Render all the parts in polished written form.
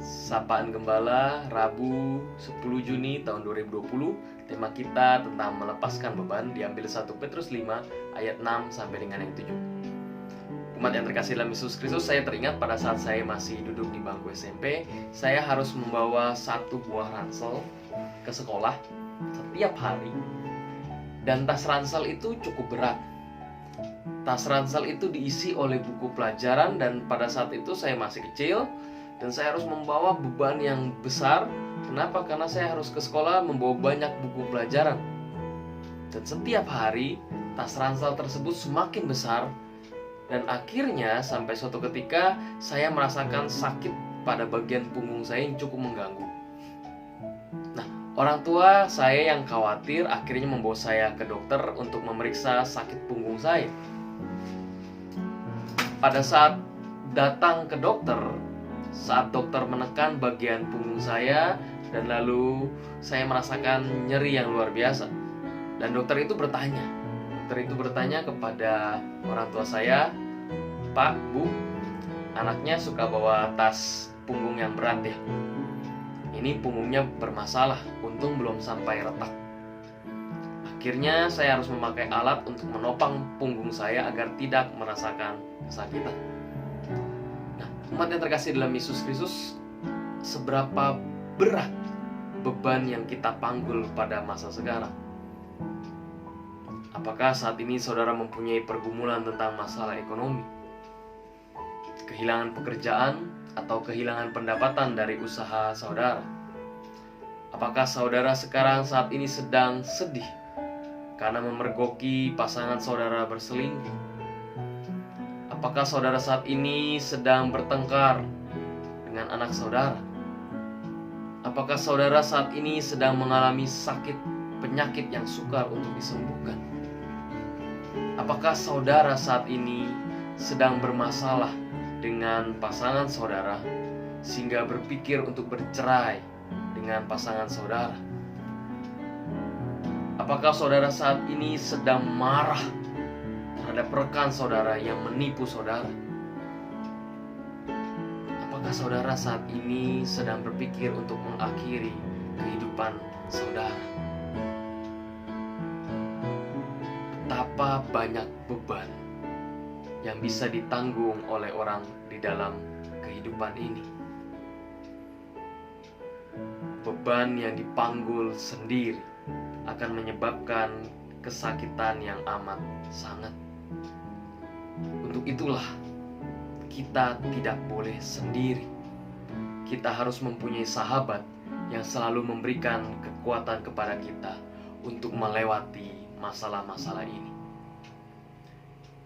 Sapaan Gembala, Rabu 10 Juni tahun 2020. Tema kita tentang melepaskan beban, diambil 1 Petrus 5 ayat 6 sampai dengan yang 7. Umat yang terkasih dalam Yesus Kristus, saya teringat pada saat saya masih duduk di bangku SMP, saya harus membawa 1 buah ransel ke sekolah setiap hari. Dan tas ransel itu cukup berat. Tas ransel itu diisi oleh buku pelajaran, dan pada saat itu saya masih kecil dan saya harus membawa beban yang besar. Kenapa? Karena saya harus ke sekolah membawa banyak buku pelajaran. Dan setiap hari tas ransel tersebut semakin besar, dan akhirnya sampai suatu ketika saya merasakan sakit pada bagian punggung saya yang cukup mengganggu. Nah, orang tua saya yang khawatir akhirnya membawa saya ke dokter untuk memeriksa sakit punggung saya. Pada saat datang ke dokter, saat dokter menekan bagian punggung saya, dan lalu saya merasakan nyeri yang luar biasa. Dan dokter itu bertanya kepada orang tua saya, "Pak, Bu, anaknya suka bawa tas punggung yang berat ya. Ini punggungnya bermasalah, untung belum sampai retak." Akhirnya saya harus memakai alat untuk menopang punggung saya agar tidak merasakan kesakitan. Umat yang terkasih dalam Yesus Kristus, seberapa berat beban yang kita panggul pada masa sekarang? Apakah saat ini saudara mempunyai pergumulan tentang masalah ekonomi, kehilangan pekerjaan, atau kehilangan pendapatan dari usaha saudara? Apakah saudara sekarang saat ini sedang sedih karena memergoki pasangan saudara berselingkuh? Apakah saudara saat ini sedang bertengkar dengan anak saudara? Apakah saudara saat ini sedang mengalami sakit, penyakit yang sukar untuk disembuhkan? Apakah saudara saat ini sedang bermasalah dengan pasangan saudara sehingga berpikir untuk bercerai dengan pasangan saudara? Apakah saudara saat ini sedang marah terhadap rekan saudara yang menipu saudara? Apakah saudara saat ini sedang berpikir untuk mengakhiri kehidupan saudara? Betapa banyak beban yang bisa ditanggung oleh orang di dalam kehidupan ini. Beban yang dipanggul sendiri akan menyebabkan kesakitan yang amat sangat. Untuk itulah kita tidak boleh sendiri. Kita harus mempunyai sahabat yang selalu memberikan kekuatan kepada kita untuk melewati masalah-masalah ini.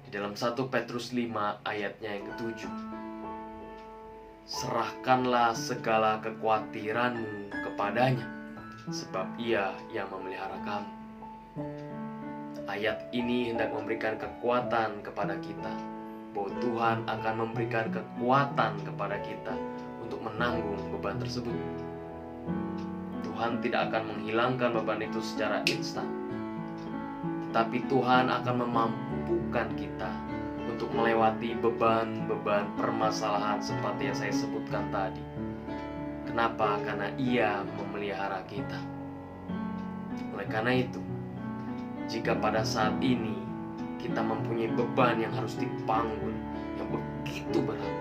Di dalam 1 Petrus 5 ayatnya yang ke-7, "Serahkanlah segala kekhawatiranmu kepadanya, sebab ia yang memelihara kamu." Ayat ini hendak memberikan kekuatan kepada kita, bahwa Tuhan akan memberikan kekuatan kepada kita untuk menanggung beban tersebut. Tuhan tidak akan menghilangkan beban itu secara instan, tetapi Tuhan akan memampukan kita untuk melewati beban-beban permasalahan seperti yang saya sebutkan tadi. Kenapa? Karena Ia memelihara kita. Oleh karena itu, jika pada saat ini kita mempunyai beban yang harus dipanggul yang begitu berat,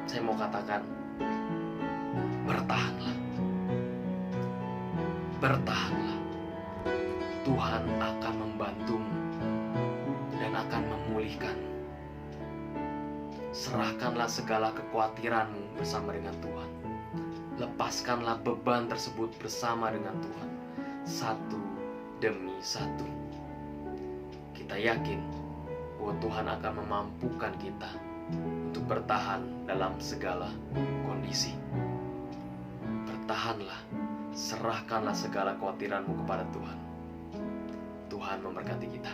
saya mau katakan, bertahanlah. Bertahanlah. Tuhan akan membantumu dan akan memulihkanmu. Serahkanlah segala kekhawatiranmu bersama dengan Tuhan. Lepaskanlah beban tersebut bersama dengan Tuhan, satu demi satu. Kita yakin bahwa Tuhan akan memampukan kita untuk bertahan dalam segala kondisi. Bertahanlah, serahkanlah segala kekhawatiranmu kepada Tuhan. Tuhan memberkati kita.